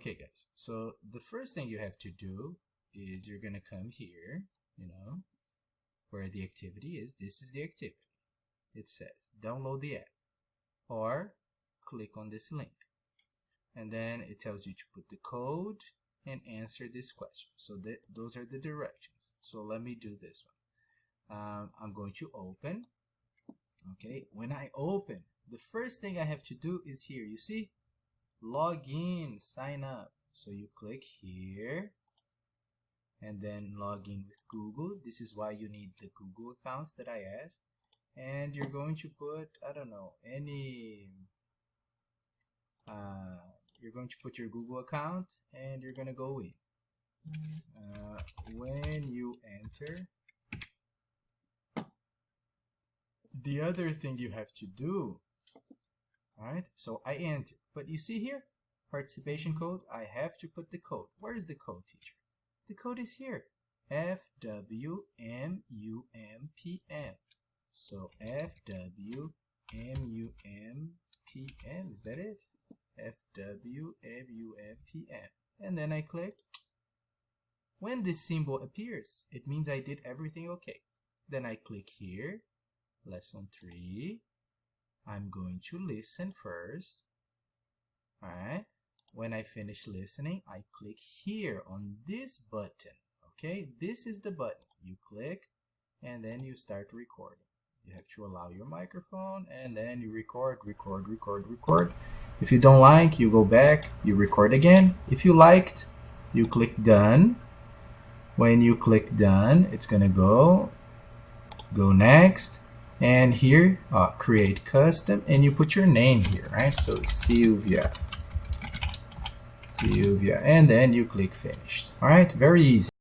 Okay guys, so the first thing you have to do is you're gonna come here, where the activity is. This is the activity. It says download the app or click on this link, and then it tells you to put the code and answer this question. So those are the directions. So let me do this one. I'm going to open. Okay, when I open, the first thing I have to do is here, you see, log in, sign up. So you click here and then log in with Google. This is why you need the Google accounts that I asked. And you're going to put, I don't know, you're going to put your Google account and you're going to go in. When you enter, the other thing you have to do, alright, so I enter, but you see here, participation code, I have to put the code. Where is the code, teacher? The code is here, FWMUMPM. So FWMUMPM, is that it? FWMUMPM. And then I click. When this symbol appears, it means I did everything okay. Then I click here, lesson 3. I'm going to listen first. Alright. When I finish listening, I click here on this button. Okay, this is the button. You click and then you start recording. You have to allow your microphone and then you record. If you don't like, you go back, you record again. If you liked, you click done. When you click done, it's gonna go next, and here create custom, and you put your name here, right? So Sylvia, and then you click finished. All right, very easy.